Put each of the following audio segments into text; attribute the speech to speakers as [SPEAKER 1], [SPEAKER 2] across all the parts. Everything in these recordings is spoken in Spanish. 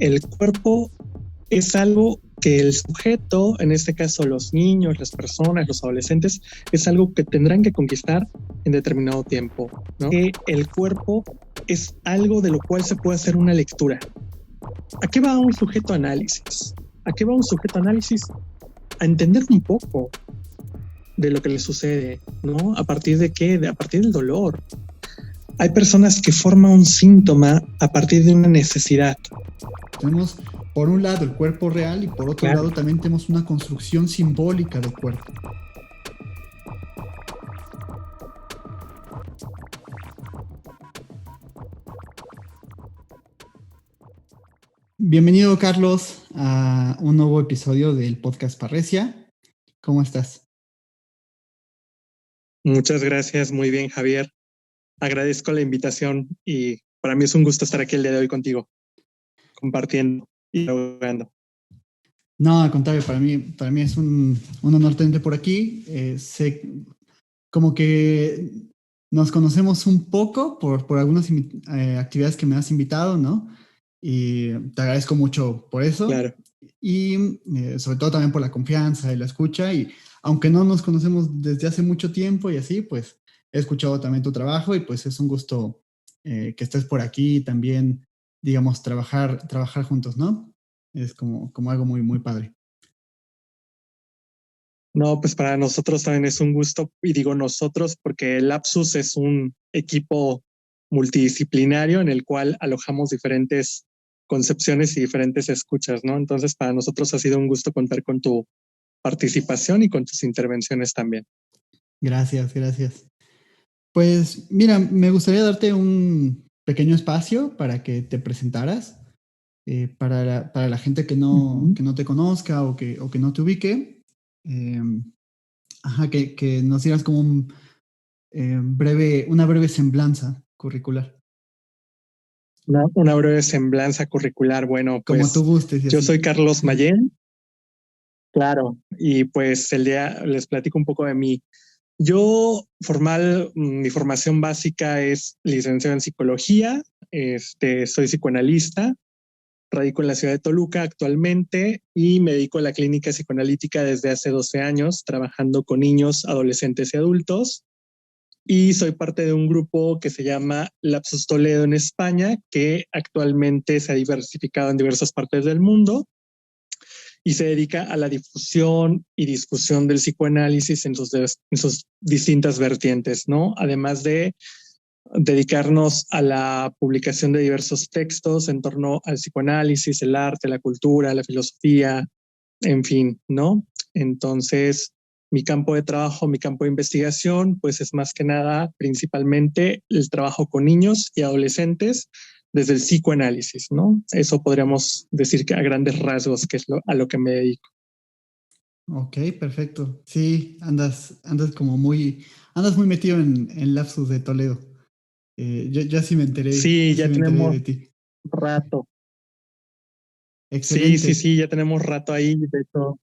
[SPEAKER 1] el cuerpo es algo que el sujeto, en este caso los niños, las personas, los adolescentes, es algo que tendrán que conquistar en determinado tiempo, ¿no? Que el cuerpo es algo de lo cual se puede hacer una lectura. ¿A qué va un sujeto análisis? ¿A qué va un sujeto análisis? A entender un poco de lo que le sucede, ¿no? ¿A partir de qué? A partir del dolor. Hay personas que forman un síntoma a partir de una necesidad.
[SPEAKER 2] Tenemos, por un lado, el cuerpo real y por otro lado también tenemos una construcción simbólica del cuerpo. Bienvenido, Carlos, a un nuevo episodio del podcast Parresia. ¿Cómo estás?
[SPEAKER 1] Muchas gracias, muy bien, Javier. Agradezco la invitación y para mí es un gusto estar aquí el día de hoy contigo, compartiendo y jugando.
[SPEAKER 2] No, al contrario, para mí es un honor tenerte por aquí. Sé como que nos conocemos un poco por algunas actividades que me has invitado, ¿no? Y te agradezco mucho por eso.
[SPEAKER 1] Claro.
[SPEAKER 2] Y sobre todo también por la confianza y la escucha. Y aunque no nos conocemos desde hace mucho tiempo y así, pues he escuchado también tu trabajo y pues es un gusto que estés por aquí y también, digamos, trabajar juntos, ¿no? Es como algo muy, muy padre.
[SPEAKER 1] No, pues para nosotros también es un gusto, y digo nosotros porque Lapsus es un equipo multidisciplinario en el cual alojamos diferentes concepciones y diferentes escuchas, ¿no? Entonces para nosotros ha sido un gusto contar con tu participación y con tus intervenciones también.
[SPEAKER 2] Gracias, gracias. Pues mira, me gustaría darte un pequeño espacio para que te presentaras, para la gente que no te conozca o que no te ubique. Eh, que nos dieras como una breve semblanza curricular.
[SPEAKER 1] Una breve semblanza curricular. Bueno,
[SPEAKER 2] Como tú
[SPEAKER 1] pues
[SPEAKER 2] gustes y
[SPEAKER 1] yo
[SPEAKER 2] así.
[SPEAKER 1] soy Carlos Mayén. Claro, y pues el día les platico un poco de mí. Yo mi formación básica es licenciado en psicología, soy psicoanalista, radico en la ciudad de Toluca actualmente y me dedico a la clínica psicoanalítica desde hace 12 años, trabajando con niños, adolescentes y adultos. Y soy parte de un grupo que se llama Lapsus Toledo en España, que actualmente se ha diversificado en diversas partes del mundo y se dedica a la difusión y discusión del psicoanálisis en sus distintas vertientes, ¿no? Además de dedicarnos a la publicación de diversos textos en torno al psicoanálisis, el arte, la cultura, la filosofía, en fin, ¿no? Entonces, mi campo de trabajo, mi campo de investigación, pues es más que nada, principalmente el trabajo con niños y adolescentes desde el psicoanálisis, ¿no? Eso podríamos decir que a grandes rasgos, que es a lo que me dedico.
[SPEAKER 2] Ok, perfecto. Sí, andas muy metido en Lapsus de Toledo. Yo sí me enteré,
[SPEAKER 1] Sí,
[SPEAKER 2] yo sí
[SPEAKER 1] ya
[SPEAKER 2] me enteré
[SPEAKER 1] tenemos
[SPEAKER 2] de ti.
[SPEAKER 1] rato.
[SPEAKER 2] Excelente.
[SPEAKER 1] Sí, ya tenemos rato ahí. De hecho,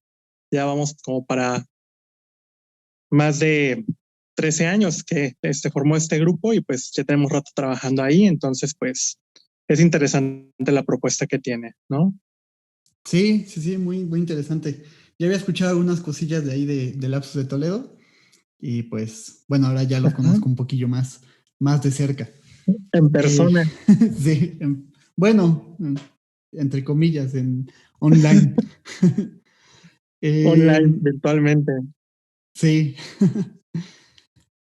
[SPEAKER 1] ya vamos como para más de 13 años que se formó este grupo y pues ya tenemos rato trabajando ahí. Entonces, pues es interesante la propuesta que tiene, ¿no?
[SPEAKER 2] Sí, muy, muy interesante. Ya había escuchado algunas cosillas de ahí de Lapsus de Toledo y pues, bueno, ahora ya los
[SPEAKER 1] Ajá.
[SPEAKER 2] conozco un poquillo más de cerca.
[SPEAKER 1] En
[SPEAKER 2] Eh,
[SPEAKER 1] persona.
[SPEAKER 2] sí, bueno, entre comillas, en online.
[SPEAKER 1] Online,
[SPEAKER 2] Eh,
[SPEAKER 1] virtualmente.
[SPEAKER 2] sí,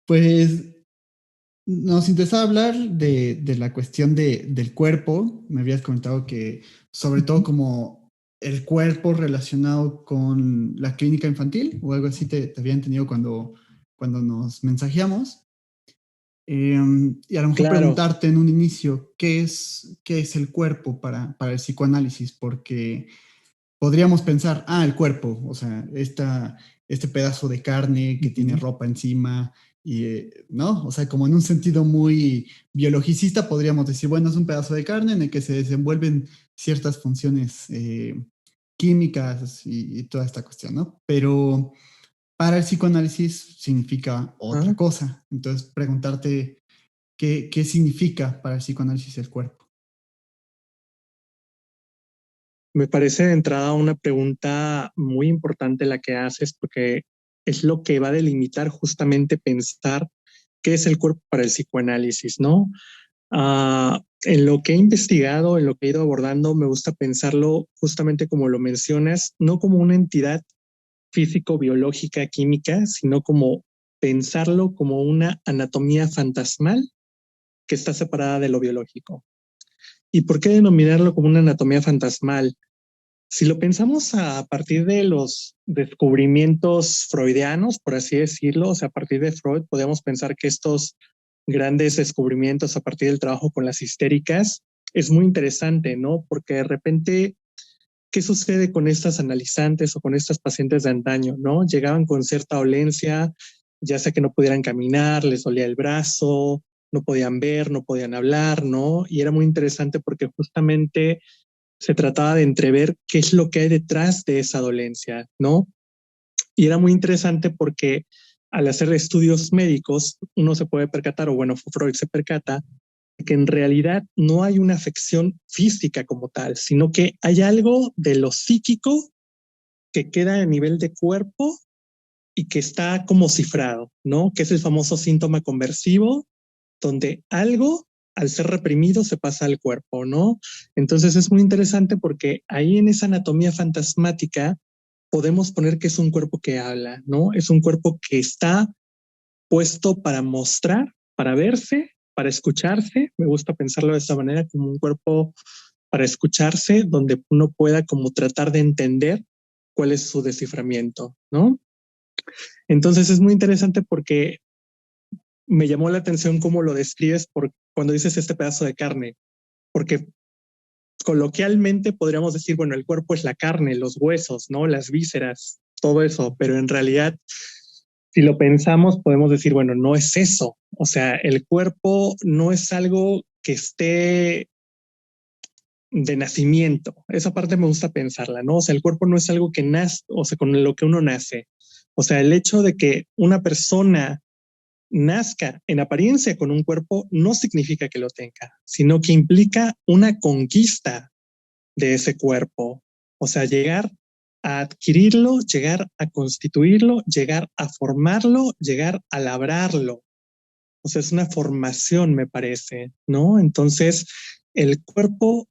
[SPEAKER 2] pues nos interesaba hablar de la cuestión del cuerpo. Me habías comentado que sobre todo como el cuerpo relacionado con la clínica infantil o algo así te había entendido cuando nos mensajeamos. Y a lo mejor
[SPEAKER 1] Claro.
[SPEAKER 2] preguntarte en un inicio, qué es el cuerpo para el psicoanálisis? Porque podríamos pensar, el cuerpo, o sea, este pedazo de carne que tiene ropa encima, y, ¿no? O sea, como en un sentido muy biologicista podríamos decir, bueno, es un pedazo de carne en el que se desenvuelven ciertas funciones químicas y toda esta cuestión, ¿no? Pero para el psicoanálisis significa otra
[SPEAKER 1] Ajá.
[SPEAKER 2] cosa. Entonces, preguntarte qué significa para el psicoanálisis el cuerpo.
[SPEAKER 1] Me parece de entrada una pregunta muy importante la que haces porque es lo que va a delimitar justamente pensar qué es el cuerpo para el psicoanálisis, ¿no? En lo que he investigado, en lo que he ido abordando, me gusta pensarlo justamente como lo mencionas, no como una entidad físico-biológica, química, sino como pensarlo como una anatomía fantasmal que está separada de lo biológico. ¿Y por qué denominarlo como una anatomía fantasmal? Si lo pensamos a partir de los descubrimientos freudianos, por así decirlo, o sea, a partir de Freud, podemos pensar que estos grandes descubrimientos a partir del trabajo con las histéricas es muy interesante, ¿no? Porque de repente, ¿qué sucede con estas analizantes o con estas pacientes de antaño, ¿no? Llegaban con cierta dolencia, ya sea que no pudieran caminar, les dolía el brazo, no podían ver, no podían hablar, ¿no? Y era muy interesante porque justamente se trataba de entrever qué es lo que hay detrás de esa dolencia, ¿no? Y era muy interesante porque al hacer estudios médicos, uno se puede percatar, o bueno, Freud se percata, que en realidad no hay una afección física como tal, sino que hay algo de lo psíquico que queda a nivel de cuerpo y que está como cifrado, ¿no? Que es el famoso síntoma conversivo, donde algo al ser reprimido se pasa al cuerpo, ¿no? Entonces es muy interesante porque ahí en esa anatomía fantasmática podemos poner que es un cuerpo que habla, ¿no? Es un cuerpo que está puesto para mostrar, para verse, para escucharse. Me gusta pensarlo de esta manera, como un cuerpo para escucharse, donde uno pueda como tratar de entender cuál es su desciframiento, ¿no? Entonces es muy interesante porque me llamó la atención cómo lo describes por cuando dices este pedazo de carne, porque coloquialmente podríamos decir, bueno, el cuerpo es la carne, los huesos, ¿no? Las vísceras, todo eso, pero en realidad, si lo pensamos, podemos decir, bueno, no es eso. O sea, el cuerpo no es algo que esté de nacimiento. Esa parte me gusta pensarla, ¿no? O sea, el cuerpo no es algo que nace, o sea, con lo que uno nace. O sea, el hecho de que una persona nazca en apariencia con un cuerpo no significa que lo tenga, sino que implica una conquista de ese cuerpo. O sea, llegar a adquirirlo, llegar a constituirlo, llegar a formarlo, llegar a labrarlo. O sea, es una formación, me parece, ¿no? Entonces, el cuerpo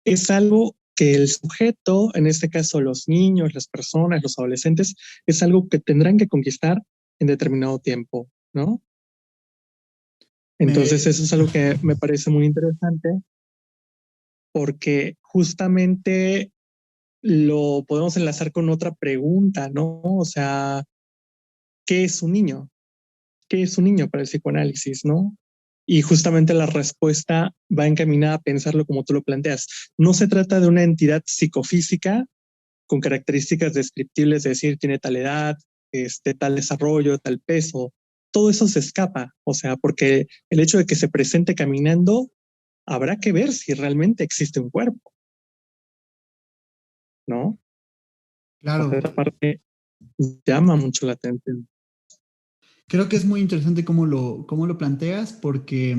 [SPEAKER 1] es algo que el sujeto, en este caso los niños, las personas, los adolescentes, es algo que tendrán que conquistar en determinado tiempo, ¿no? Entonces,
[SPEAKER 2] Me,
[SPEAKER 1] eso es algo que me parece muy interesante porque justamente lo podemos enlazar con otra pregunta, ¿no? O sea, ¿qué es un niño? ¿Qué es un niño para el psicoanálisis, no? Y justamente la respuesta va encaminada a pensarlo como tú lo planteas. No se trata de una entidad psicofísica con características descriptibles, de decir, tiene tal edad, tal desarrollo, tal peso. Todo eso se escapa, o sea, porque el hecho de que se presente caminando, habrá que ver si realmente existe un cuerpo, ¿no? O sea,
[SPEAKER 2] claro,
[SPEAKER 1] esa parte llama mucho la atención.
[SPEAKER 2] creo que es muy interesante cómo lo planteas, porque,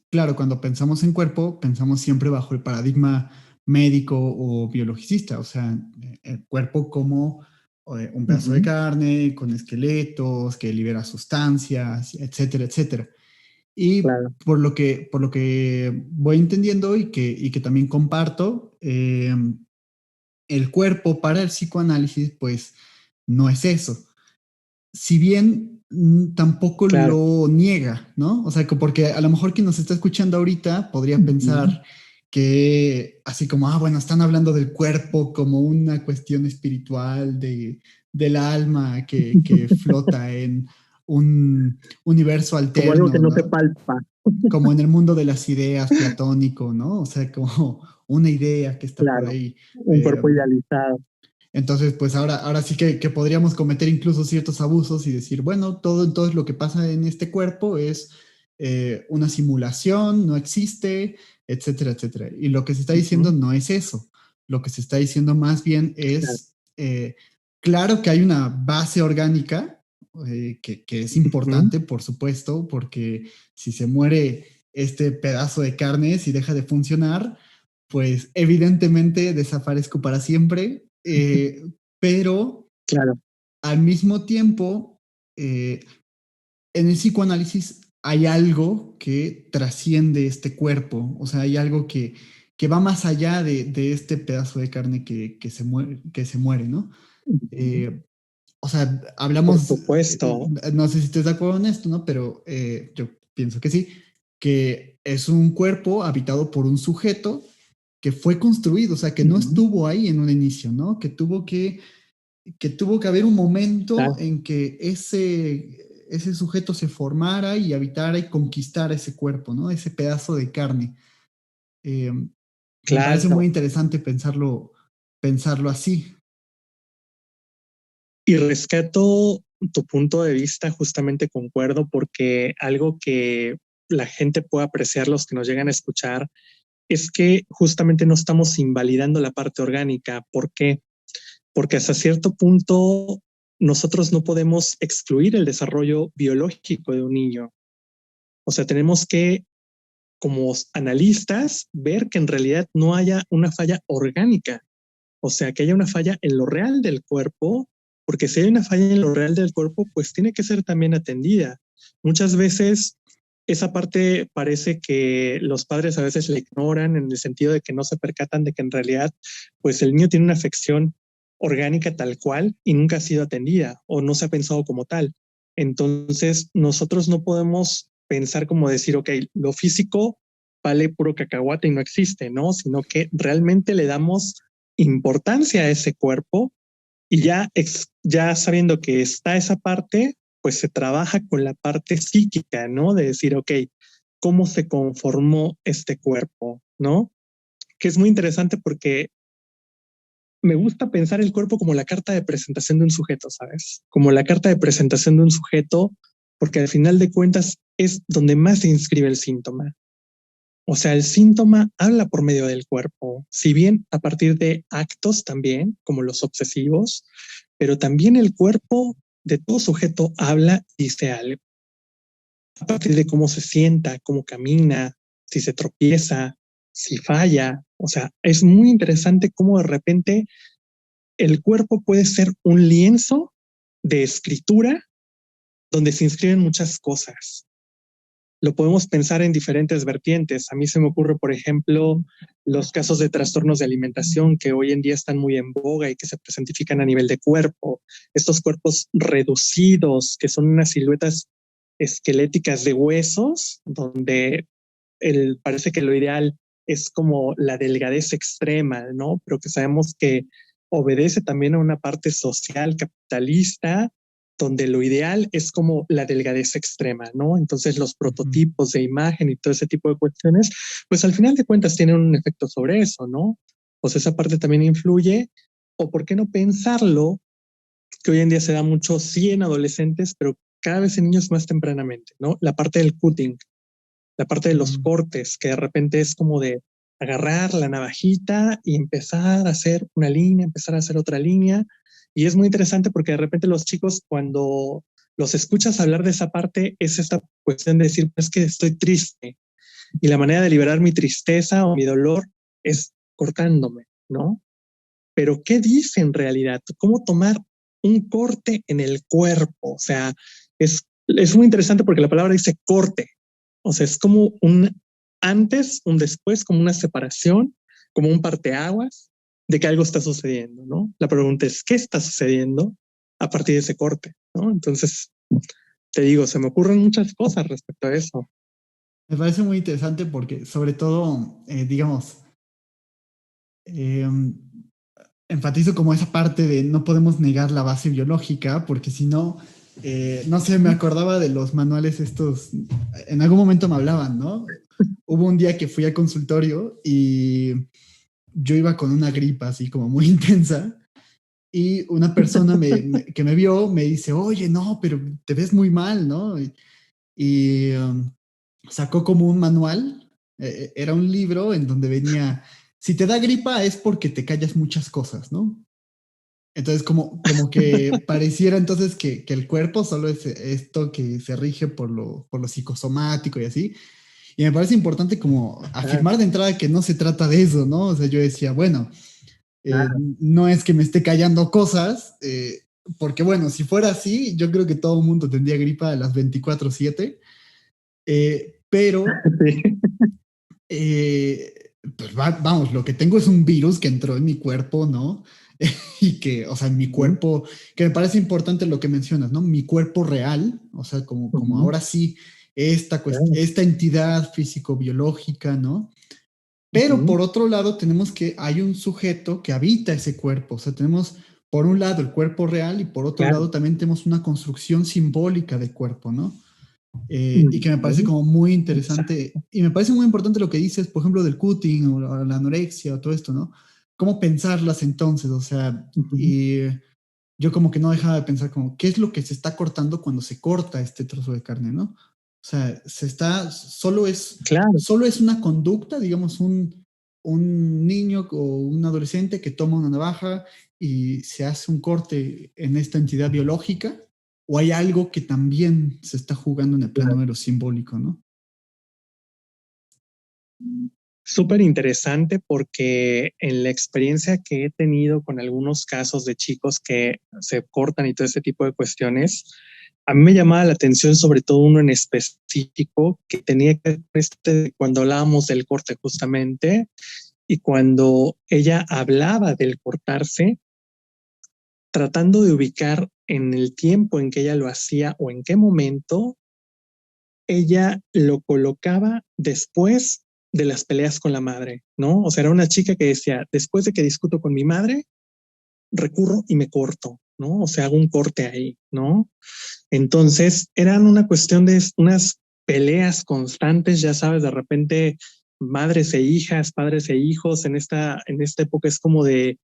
[SPEAKER 2] claro, cuando pensamos en cuerpo, pensamos siempre bajo el paradigma médico o biologicista, o sea, el cuerpo como un
[SPEAKER 1] Uh
[SPEAKER 2] pedazo de
[SPEAKER 1] -huh.
[SPEAKER 2] carne, con esqueletos, que libera sustancias, etcétera, etcétera. Y
[SPEAKER 1] Claro,
[SPEAKER 2] por lo que voy entendiendo y que también comparto, el cuerpo para el psicoanálisis, pues, no es eso, si bien tampoco
[SPEAKER 1] claro.
[SPEAKER 2] lo niega, ¿no? O sea, porque a lo mejor quien nos está escuchando ahorita podría
[SPEAKER 1] Uh -huh.
[SPEAKER 2] pensar que así como, ah, bueno, están hablando del cuerpo como una cuestión espiritual del alma que flota en un universo
[SPEAKER 1] Como algo
[SPEAKER 2] alterno,
[SPEAKER 1] que no se
[SPEAKER 2] ¿no?
[SPEAKER 1] palpa.
[SPEAKER 2] Como en el mundo de las ideas platónico, ¿no? O sea, como una idea que está por
[SPEAKER 1] Claro,
[SPEAKER 2] ahí.
[SPEAKER 1] un cuerpo idealizado.
[SPEAKER 2] Entonces, pues ahora sí que podríamos cometer incluso ciertos abusos y decir, bueno, todo lo que pasa en este cuerpo es una simulación, no existe, etcétera, etcétera. Y lo que se está
[SPEAKER 1] Uh
[SPEAKER 2] diciendo
[SPEAKER 1] -huh.
[SPEAKER 2] no es eso. Lo que se está diciendo más bien
[SPEAKER 1] Claro.
[SPEAKER 2] es, claro que hay una base orgánica que es
[SPEAKER 1] Uh -huh.
[SPEAKER 2] importante, por supuesto, porque si se muere este pedazo de carne, si deja de funcionar, pues evidentemente desaparezco para siempre, pero
[SPEAKER 1] Claro.
[SPEAKER 2] al mismo tiempo, en el psicoanálisis hay algo que trasciende este cuerpo, o sea, hay algo que va más allá de este pedazo de carne que se muere, ¿no?
[SPEAKER 1] Ujú.
[SPEAKER 2] Eh, o sea,
[SPEAKER 1] Por
[SPEAKER 2] hablamos,
[SPEAKER 1] supuesto.
[SPEAKER 2] no sé si estás de acuerdo en esto, ¿no? Pero yo pienso que sí, que es un cuerpo habitado por un sujeto que fue construido, o sea, que no
[SPEAKER 1] Ujú.
[SPEAKER 2] estuvo ahí en un inicio, ¿no? Que tuvo que haber un momento
[SPEAKER 1] Claro,
[SPEAKER 2] en que ese sujeto se formara y habitara y conquistara ese cuerpo, ¿no? Ese pedazo de carne. Me parece muy
[SPEAKER 1] claro.
[SPEAKER 2] interesante pensarlo así.
[SPEAKER 1] Y rescato tu punto de vista, justamente concuerdo, porque algo que la gente puede apreciar, los que nos llegan a escuchar, es que justamente no estamos invalidando la parte orgánica. ¿Por qué? Porque hasta cierto punto nosotros no podemos excluir el desarrollo biológico de un niño. O sea, tenemos que, como analistas, ver que en realidad no haya una falla orgánica, o sea, que haya una falla en lo real del cuerpo, porque si hay una falla en lo real del cuerpo, pues tiene que ser también atendida. Muchas veces esa parte parece que los padres a veces la ignoran en el sentido de que no se percatan de que en realidad, pues el niño tiene una afección orgánica tal cual y nunca ha sido atendida o no se ha pensado como tal. Entonces, nosotros no podemos pensar como decir, ok, lo físico vale puro cacahuate y no existe, ¿no? Sino que realmente le damos importancia a ese cuerpo y ya sabiendo que está esa parte, pues se trabaja con la parte psíquica, ¿no? De decir, ok, ¿cómo se conformó este cuerpo? ¿No? Que es muy interesante porque me gusta pensar el cuerpo como la carta de presentación de un sujeto, ¿sabes? Como la carta de presentación de un sujeto, porque al final de cuentas es donde más se inscribe el síntoma. O sea, el síntoma habla por medio del cuerpo, si bien a partir de actos también, como los obsesivos, pero también el cuerpo de todo sujeto habla y dice algo. A partir de cómo se sienta, cómo camina, si se tropieza, si falla. O sea, es muy interesante cómo de repente el cuerpo puede ser un lienzo de escritura donde se inscriben muchas cosas. Lo podemos pensar en diferentes vertientes. A mí se me ocurre, por ejemplo, los casos de trastornos de alimentación que hoy en día están muy en boga y que se presentifican a nivel de cuerpo. Estos cuerpos reducidos, que son unas siluetas esqueléticas de huesos, donde parece que lo ideal es como la delgadez extrema, ¿no? Pero que sabemos que obedece también a una parte social capitalista donde lo ideal es como la delgadez extrema, ¿no? Entonces los
[SPEAKER 2] Ujú.
[SPEAKER 1] prototipos de imagen y todo ese tipo de cuestiones, pues al final de cuentas tienen un efecto sobre eso, ¿no? Pues esa parte también influye, o por qué no pensarlo, que hoy en día se da mucho, sí en adolescentes, pero cada vez en niños más tempranamente, ¿no? La parte del cutting, la parte de los
[SPEAKER 2] Mm.
[SPEAKER 1] cortes, que de repente es como de agarrar la navajita y empezar a hacer una línea, empezar a hacer otra línea. Y es muy interesante porque de repente los chicos cuando los escuchas hablar de esa parte es esta cuestión de decir, pues que estoy triste y la manera de liberar mi tristeza o mi dolor es cortándome, ¿no? Pero ¿qué dice en realidad? ¿Cómo tomar un corte en el cuerpo? O sea, es muy interesante porque la palabra dice corte. O sea, es como un antes, un después, como una separación, como un parteaguas de que algo está sucediendo, ¿no? La pregunta es, ¿qué está sucediendo a partir de ese corte? ¿No? Entonces, te digo, se me ocurren muchas cosas respecto a eso.
[SPEAKER 2] Me parece muy interesante porque, sobre todo, digamos, eh, enfatizo como esa parte de no podemos negar la base biológica, porque si no, no sé, me acordaba de los manuales estos, en algún momento me hablaban, ¿no? Hubo un día que fui al consultorio y yo iba con una gripa así como muy intensa y una persona que me vio me dice, oye, no, pero te ves muy mal, ¿no? Y sacó como un manual, era un libro en donde venía, si te da gripa es porque te callas muchas cosas, ¿no? Entonces, como que pareciera entonces que el cuerpo solo es esto que se rige por lo psicosomático y así. Y me parece importante como
[SPEAKER 1] Claro,
[SPEAKER 2] afirmar de entrada que no se trata de eso, ¿no? O sea, yo decía, bueno,
[SPEAKER 1] claro.
[SPEAKER 2] no es que me esté callando cosas, porque bueno, si fuera así, yo creo que todo el mundo tendría gripa a las 24/7, pero
[SPEAKER 1] Sí,
[SPEAKER 2] pues vamos, lo que tengo es un virus que entró en mi cuerpo, ¿no? Y que, o sea, en mi
[SPEAKER 1] ujú,
[SPEAKER 2] cuerpo, que me parece importante lo que mencionas, ¿no? Mi cuerpo real, o sea, como
[SPEAKER 1] ujú,
[SPEAKER 2] ahora sí,
[SPEAKER 1] claro,
[SPEAKER 2] esta entidad físico-biológica, ¿no? Pero
[SPEAKER 1] ujú,
[SPEAKER 2] por otro lado, tenemos que hay un sujeto que habita ese cuerpo, o sea, tenemos por un lado el cuerpo real y por otro
[SPEAKER 1] claro,
[SPEAKER 2] lado también tenemos una construcción simbólica del cuerpo, ¿no? Y que me parece
[SPEAKER 1] ujú,
[SPEAKER 2] como muy interesante,
[SPEAKER 1] exacto.
[SPEAKER 2] y me parece muy importante lo que dices, por ejemplo, del cutting o la anorexia o todo esto, ¿no? ¿Cómo pensarlas entonces? O sea,
[SPEAKER 1] Ujú,
[SPEAKER 2] y yo como que no dejaba de pensar como, ¿qué es lo que se está cortando cuando se corta este trozo de carne, ¿no? O sea,
[SPEAKER 1] claro,
[SPEAKER 2] solo es una conducta, digamos, un niño o un adolescente que toma una navaja y se hace un corte en esta entidad biológica, o hay algo que también se está jugando en el plano
[SPEAKER 1] claro.
[SPEAKER 2] de lo simbólico, ¿no?
[SPEAKER 1] Súper interesante porque en la experiencia que he tenido con algunos casos de chicos que se cortan y todo ese tipo de cuestiones, a mí me llamaba la atención sobre todo uno en específico que tenía que ver con cuando hablábamos del corte justamente y cuando ella hablaba del cortarse, tratando de ubicar en el tiempo en que ella lo hacía o en qué momento ella lo colocaba después de las peleas con la madre, ¿no? O sea, era una chica que decía, después de que discuto con mi madre, recurro y me corto, ¿no? O sea, hago un corte ahí, ¿no? Entonces, eran una cuestión de unas peleas constantes, ya sabes, de repente madres e hijas, padres e hijos, en esta época es como de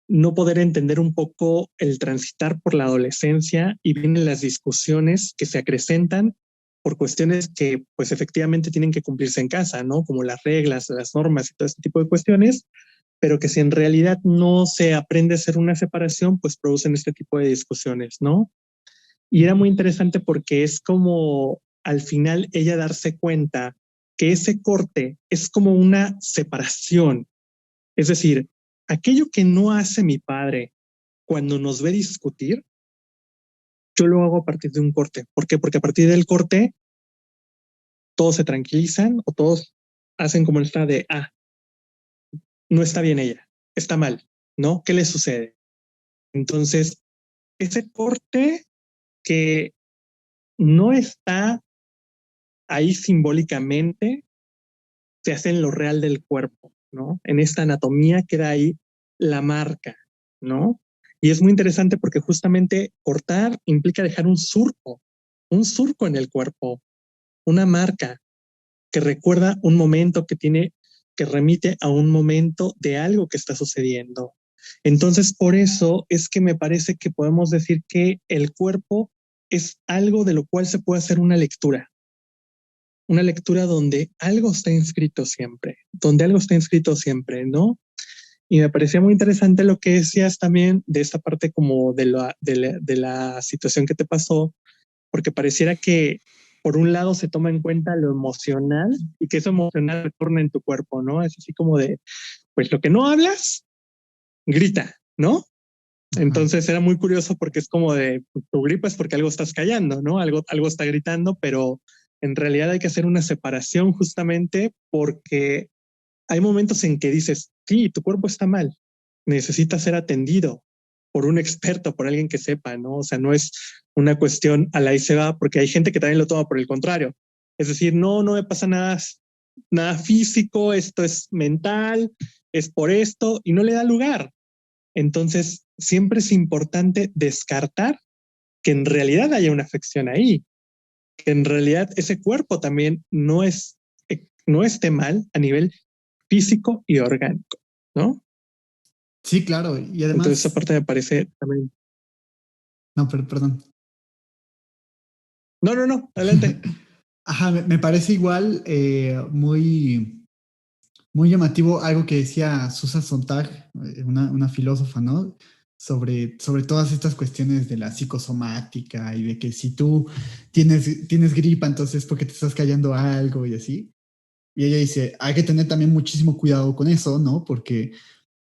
[SPEAKER 1] no poder entender un poco el transitar por la adolescencia y vienen las discusiones que se acrecentan por cuestiones que pues efectivamente tienen que cumplirse en casa, ¿no? Como las reglas, las normas y todo este tipo de cuestiones, pero que si en realidad no se aprende a hacer una separación, pues producen este tipo de discusiones, ¿no? Y era muy interesante porque es como al final ella darse cuenta que ese corte es como una separación, es decir, aquello que no hace mi padre cuando nos ve discutir, yo lo hago a partir de un corte. ¿Por qué? Porque a partir del corte todos se tranquilizan o todos hacen como está de, no está bien ella, está mal, ¿no? ¿Qué le sucede? Entonces, ese corte que no está ahí simbólicamente, se hace en lo real del cuerpo, ¿no? En esta anatomía queda ahí la marca, ¿no? Y es muy interesante porque justamente cortar implica dejar un surco en el cuerpo, una marca que recuerda un momento que tiene, que remite a un momento de algo que está sucediendo. Entonces, por eso es que me parece que podemos decir que el cuerpo es algo de lo cual se puede hacer una lectura donde algo está inscrito siempre, donde algo está inscrito siempre, ¿no? Y me parecía muy interesante lo que decías también de esta parte como de la situación que te pasó, porque pareciera que por un lado se toma en cuenta lo emocional y que eso emocional retorna en tu cuerpo, ¿no? Es así como de, pues lo que no hablas, grita, ¿no?
[SPEAKER 2] Ajá.
[SPEAKER 1] Entonces era muy curioso porque es como de, pues, tu gripa es porque algo estás callando, ¿no? Algo está gritando, pero en realidad hay que hacer una separación justamente porque hay momentos en que dices, sí, tu cuerpo está mal, necesita ser atendido por un experto, por alguien que sepa, ¿no? O sea, no es una cuestión a la y se va, porque hay gente que también lo toma por el contrario. Es decir, no, no me pasa nada, nada físico, esto es mental, es por esto, y no le da lugar. Entonces, siempre es importante descartar que en realidad haya una afección ahí, que en realidad ese cuerpo también no esté mal a nivel físico y orgánico, ¿no?
[SPEAKER 2] Sí, claro. Y
[SPEAKER 1] Entonces esa
[SPEAKER 2] además,
[SPEAKER 1] parte me parece también.
[SPEAKER 2] no, perdón.
[SPEAKER 1] No, no, no, adelante.
[SPEAKER 2] Ajá, me parece igual muy llamativo algo que decía Susan Sontag, una filósofa, ¿no? sobre todas estas cuestiones de la psicosomática y de que si tú tienes gripa, entonces es porque te estás callando algo y así. Y ella dice, hay que tener también muchísimo cuidado con eso, ¿no? Porque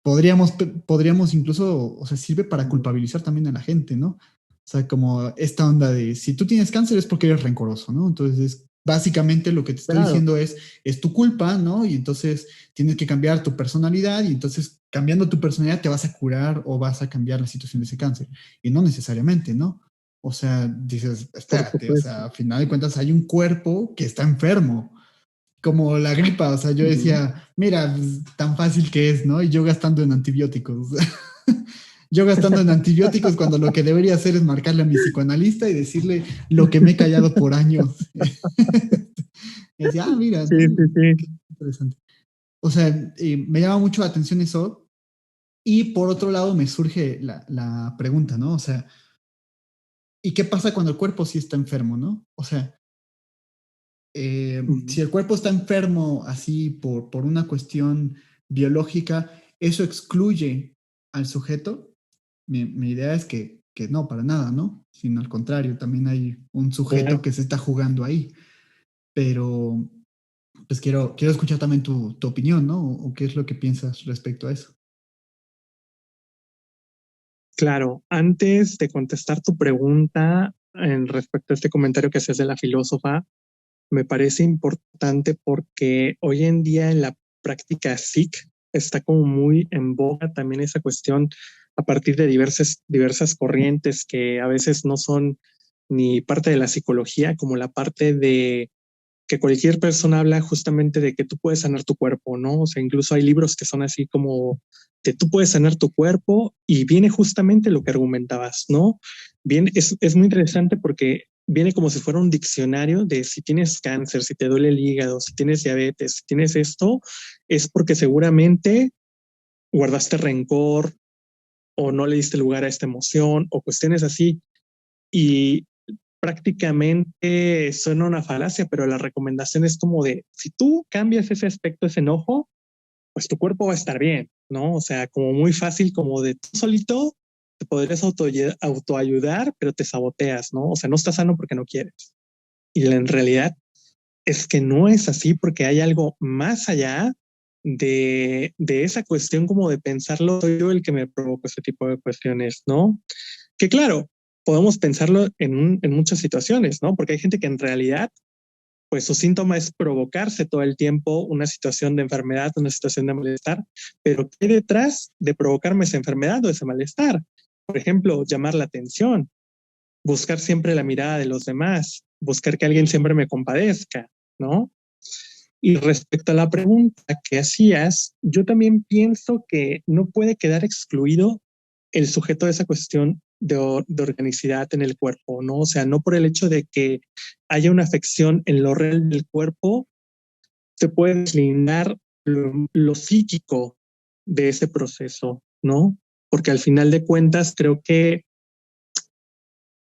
[SPEAKER 2] podríamos incluso, o sea, sirve para culpabilizar también a la gente, ¿no? O sea, como esta onda de, si tú tienes cáncer es porque eres rencoroso, ¿no? Entonces, básicamente lo que te está
[SPEAKER 1] Claro,
[SPEAKER 2] diciendo es tu culpa, ¿no? Y entonces tienes que cambiar tu personalidad y entonces cambiando tu personalidad te vas a curar o vas a cambiar la situación de ese cáncer. Y no necesariamente, ¿no? O sea, dices,
[SPEAKER 1] por
[SPEAKER 2] espérate, o
[SPEAKER 1] supuesto.
[SPEAKER 2] sea, a final de cuentas hay un cuerpo que está enfermo como la gripa, o sea, yo
[SPEAKER 1] Ujú.
[SPEAKER 2] decía, mira, pues, tan fácil que es, ¿no? Y yo gastando en antibióticos. Yo gastando en antibióticos cuando lo que debería hacer es marcarle a mi psicoanalista y decirle lo que me he callado por años. Y decía, ah, mira,
[SPEAKER 1] Sí, sí,
[SPEAKER 2] qué
[SPEAKER 1] sí.
[SPEAKER 2] interesante. O sea, me llama mucho la atención eso. Y por otro lado me surge la pregunta, ¿no? O sea, ¿y qué pasa cuando el cuerpo sí está enfermo, ¿no? O sea,
[SPEAKER 1] Ujú.
[SPEAKER 2] si el cuerpo está enfermo así por una cuestión biológica, ¿eso excluye al sujeto? Mi idea es que no, para nada, ¿no? Sino al contrario, también hay un sujeto
[SPEAKER 1] Claro.
[SPEAKER 2] que se está jugando ahí. Pero pues quiero escuchar también tu opinión, ¿no? O qué es lo que piensas respecto a eso.
[SPEAKER 1] Claro, antes de contestar tu pregunta en respecto a este comentario que haces de la filósofa, me parece importante porque hoy en día en la práctica SIC está como muy en boga también esa cuestión a partir de diversas corrientes que a veces no son ni parte de la psicología como la parte de que cualquier persona habla justamente de que tú puedes sanar tu cuerpo, ¿no? O sea, incluso hay libros que son así como que tú puedes sanar tu cuerpo y viene justamente lo que argumentabas, ¿no? Bien, es muy interesante porque viene como si fuera un diccionario de si tienes cáncer, si te duele el hígado, si tienes diabetes, si tienes esto, es porque seguramente guardaste rencor o no le diste lugar a esta emoción o cuestiones así. Y prácticamente suena una falacia, pero la recomendación es como de, si tú cambias ese aspecto, ese enojo, pues tu cuerpo va a estar bien, ¿no? O sea, como muy fácil, como de tú solito te podrías autoayudar, pero te saboteas, ¿no? O sea, no estás sano porque no quieres. Y en realidad es que no es así porque hay algo más allá de esa cuestión como de pensarlo, soy yo el que me provoca ese tipo de cuestiones, ¿no? Que claro, podemos pensarlo en muchas situaciones, ¿no? Porque hay gente que en realidad, pues su síntoma es provocarse todo el tiempo una situación de enfermedad, una situación de malestar, pero ¿qué hay detrás de provocarme esa enfermedad o ese malestar? Por ejemplo, llamar la atención, buscar siempre la mirada de los demás, buscar que alguien siempre me compadezca, ¿no? Y respecto a la pregunta que hacías, yo también pienso que no puede quedar excluido el sujeto de esa cuestión de organicidad en el cuerpo, ¿no? O sea, no por el hecho de que haya una afección en lo real del cuerpo, se puede deslindar lo psíquico de ese proceso, ¿no? Porque al final de cuentas creo que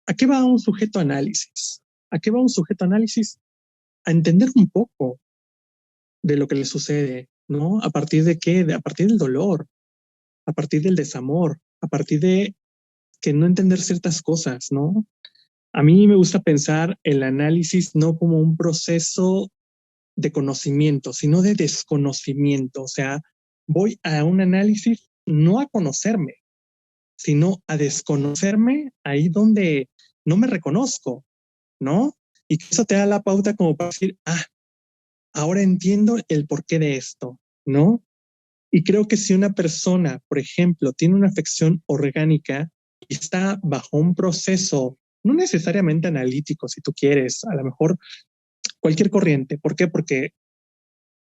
[SPEAKER 1] ¿a qué va un sujeto análisis? ¿A qué va un sujeto análisis? A entender un poco de lo que le sucede, ¿no? ¿A partir de qué? A partir del dolor, a partir del desamor, a partir de que no entender ciertas cosas, ¿no? A mí me gusta pensar el análisis no como un proceso de conocimiento, sino de desconocimiento. O sea, voy a un análisis no a conocerme, sino a desconocerme ahí donde no me reconozco, ¿no? Y que eso te da la pauta como para decir, ah, ahora entiendo el porqué de esto, ¿no? Y creo que si una persona, por ejemplo, tiene una afección orgánica y está bajo un proceso, no necesariamente analítico, si tú quieres, a lo mejor cualquier corriente. ¿Por qué? Porque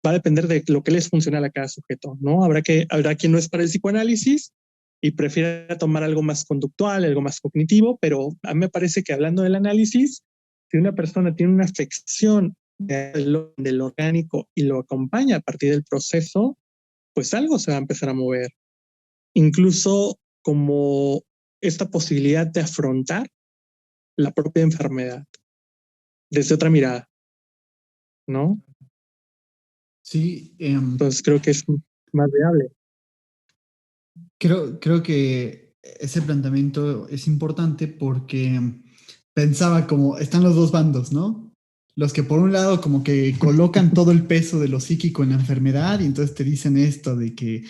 [SPEAKER 1] va a depender de lo que les funciona a cada sujeto, ¿no? Habrá quien no es para el psicoanálisis y prefiere tomar algo más conductual, algo más cognitivo, pero a mí me parece que hablando del análisis, si una persona tiene una afección del orgánico y lo acompaña a partir del proceso, pues algo se va a empezar a mover. Incluso como esta posibilidad de afrontar la propia enfermedad desde otra mirada, ¿no?
[SPEAKER 2] Sí,
[SPEAKER 1] Entonces creo que es más viable.
[SPEAKER 2] creo que ese planteamiento es importante porque pensaba como están los dos bandos, ¿no? Los que por un lado como que colocan todo el peso de lo psíquico en la enfermedad y entonces te dicen esto de que,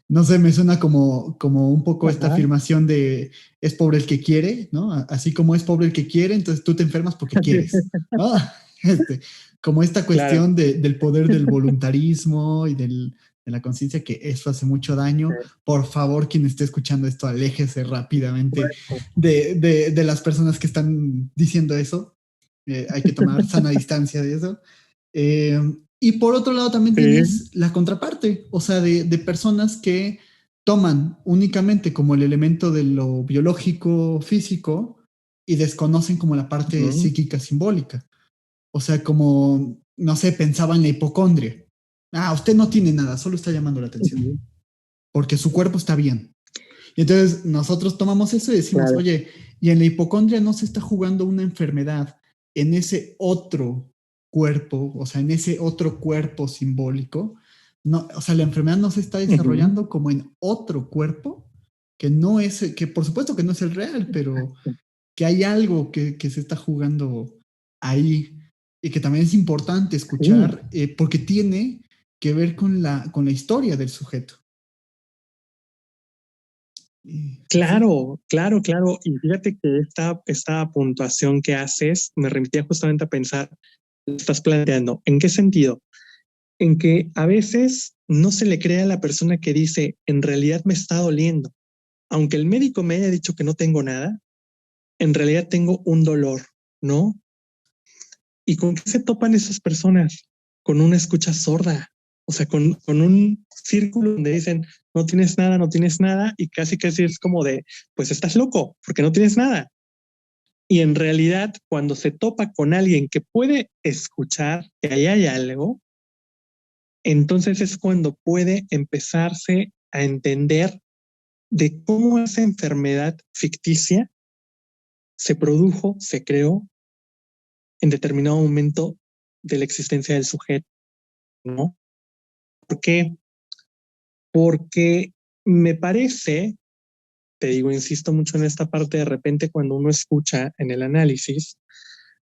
[SPEAKER 2] no sé, me suena como un poco esta
[SPEAKER 1] Ajá.
[SPEAKER 2] afirmación de es pobre el que quiere, ¿no? Así como es pobre el que quiere, entonces tú te enfermas porque quieres, ¿no? Este, como esta
[SPEAKER 1] Claro.
[SPEAKER 2] cuestión del poder del voluntarismo y de la conciencia que eso hace mucho daño. Por favor, quien esté escuchando esto, aléjese rápidamente de las personas que están diciendo eso. Hay que tomar sana distancia de eso. Eh, y por otro lado también
[SPEAKER 1] Sí.
[SPEAKER 2] tienes la contraparte, o sea, de personas que toman únicamente como el elemento de lo biológico, físico, y desconocen como la parte
[SPEAKER 1] Ujú.
[SPEAKER 2] psíquica simbólica. O sea, como, no sé, pensaba en la hipocondria. Ah, usted no tiene nada, solo está llamando la atención,
[SPEAKER 1] Ujú.
[SPEAKER 2] porque su cuerpo está bien. Y entonces nosotros tomamos eso y decimos,
[SPEAKER 1] Claro.
[SPEAKER 2] oye, y en la hipocondria no se está jugando una enfermedad en ese otro cuerpo, o sea, en ese otro cuerpo simbólico. No, o sea, la enfermedad no se está
[SPEAKER 1] Ujú.
[SPEAKER 2] desarrollando como en otro cuerpo que no es, que por supuesto que no es el real, pero que hay algo que se está jugando ahí y que también es importante
[SPEAKER 1] Sí.
[SPEAKER 2] escuchar porque tiene que ver con la historia del sujeto. Sí.
[SPEAKER 1] Claro, claro, claro. Y fíjate que esta puntuación que haces me remitía justamente a pensar, lo estás planteando, ¿en qué sentido? En que a veces no se le cree a la persona que dice, en realidad me está doliendo. Aunque el médico me haya dicho que no tengo nada, en realidad tengo un dolor, ¿no? ¿Y con qué se topan esas personas? Con una escucha sorda, o sea, con un círculo donde dicen, no tienes nada, no tienes nada, y casi casi es como de, pues estás loco, porque no tienes nada. Y en realidad, cuando se topa con alguien que puede escuchar que ahí hay algo, entonces es cuando puede empezarse a entender de cómo esa enfermedad ficticia se produjo, se creó en determinado momento de la existencia del sujeto, ¿no? ¿Por qué? Porque me parece, te digo, insisto mucho en esta parte, de repente cuando uno escucha en el análisis,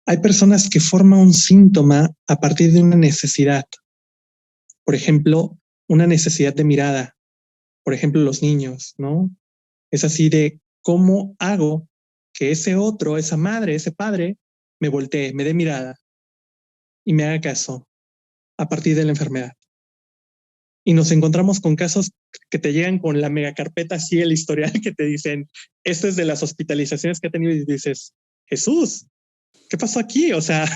[SPEAKER 1] hay personas que forman un síntoma a partir de una necesidad. Por ejemplo, una necesidad de mirada. Por ejemplo, los niños, ¿no? Es así de cómo hago que ese otro, esa madre, ese padre, me voltee, me dé mirada y me haga caso a partir de la enfermedad. Y nos encontramos con casos que te llegan con la mega carpeta así, el historial que te dicen, esto es de las hospitalizaciones que ha tenido y dices, Jesús, ¿qué pasó aquí? O sea,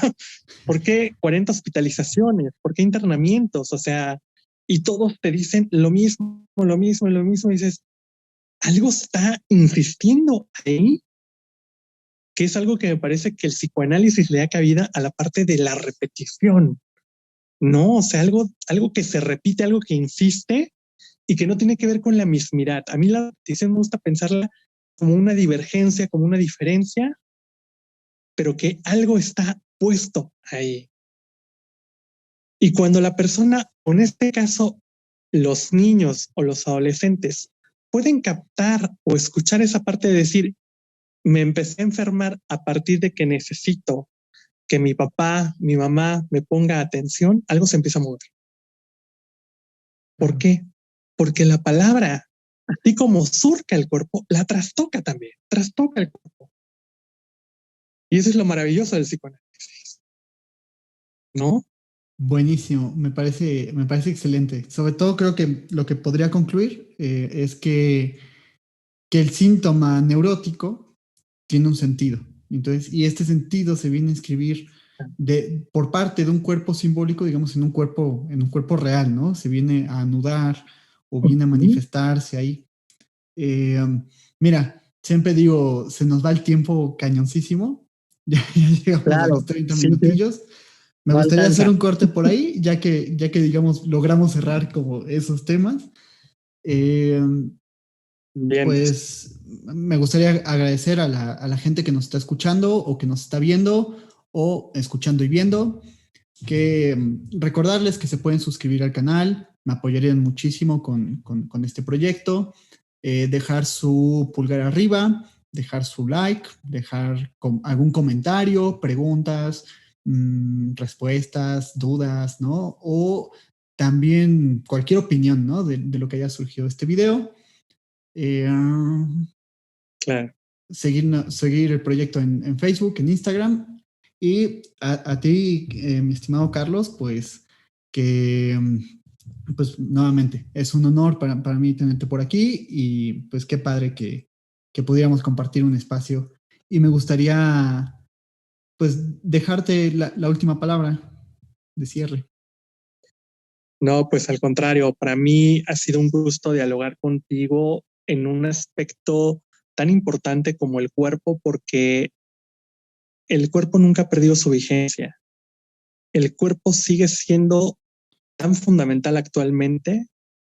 [SPEAKER 1] ¿por qué 40 hospitalizaciones? ¿Por qué internamientos? O sea, y todos te dicen lo mismo, lo mismo, lo mismo. Y dices, algo está insistiendo ahí, que es algo que me parece que el psicoanálisis le da cabida a la parte de la repetición, ¿no? O sea, algo que se repite, algo que insiste y que no tiene que ver con la mismidad. A mí la repetición me gusta pensarla como una divergencia, como una diferencia, pero que algo está puesto ahí. Y cuando la persona, o en este caso, los niños o los adolescentes, pueden captar o escuchar esa parte de decir, me empecé a enfermar a partir de que necesito que mi papá, mi mamá me ponga atención, algo se empieza a mover. ¿Por
[SPEAKER 2] Claro.
[SPEAKER 1] qué? Porque la palabra, así como surca el cuerpo, la trastoca también, trastoca el cuerpo. Y eso es lo maravilloso del psicoanálisis, ¿no?
[SPEAKER 2] Buenísimo, me parece excelente. Sobre todo creo que lo que podría concluir es que el síntoma neurótico tiene un sentido. Entonces, y este sentido se viene a inscribir por parte de un cuerpo simbólico, digamos, en un cuerpo real, ¿no? Se viene a anudar o viene a
[SPEAKER 1] Uh-huh.
[SPEAKER 2] manifestarse ahí. Eh, Mira, siempre digo, se nos va el tiempo cañoncísimo. Ya llegamos a los
[SPEAKER 1] Claro,
[SPEAKER 2] 30
[SPEAKER 1] sí, sí,
[SPEAKER 2] minutillos. Me
[SPEAKER 1] no
[SPEAKER 2] gustaría hacer
[SPEAKER 1] alcanza.
[SPEAKER 2] un corte por ahí, ya que digamos, logramos cerrar como esos temas. Eh,
[SPEAKER 1] Bien,
[SPEAKER 2] pues me gustaría agradecer a la gente que nos está escuchando o que nos está viendo o escuchando y viendo, que recordarles que se pueden suscribir al canal, me apoyarían muchísimo con este proyecto. dejar su pulgar arriba, dejar su like, dejar algún comentario, preguntas, respuestas, dudas, ¿no? O también cualquier opinión, ¿no? De lo que haya surgido este video.
[SPEAKER 1] Claro.
[SPEAKER 2] Seguir el proyecto en Facebook, en Instagram. Y a ti, mi estimado Carlos, pues que, pues nuevamente, es un honor para mí tenerte por aquí y pues qué padre que pudiéramos compartir un espacio. Y me gustaría, pues, dejarte la última palabra de cierre.
[SPEAKER 1] No, pues al contrario, para mí ha sido un gusto dialogar contigo en un aspecto tan importante como el cuerpo, porque el cuerpo nunca ha perdido su vigencia. El cuerpo sigue siendo tan fundamental actualmente,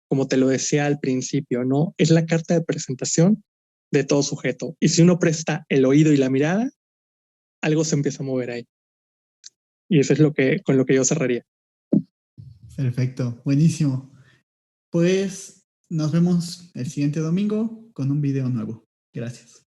[SPEAKER 1] como te lo decía al principio, ¿no? Es la carta de presentación de todo sujeto. Y si uno presta el oído y la mirada, algo se empieza a mover ahí. Y eso es con lo que yo cerraría.
[SPEAKER 2] Perfecto, buenísimo. Pues nos vemos el siguiente domingo con un video nuevo. Gracias.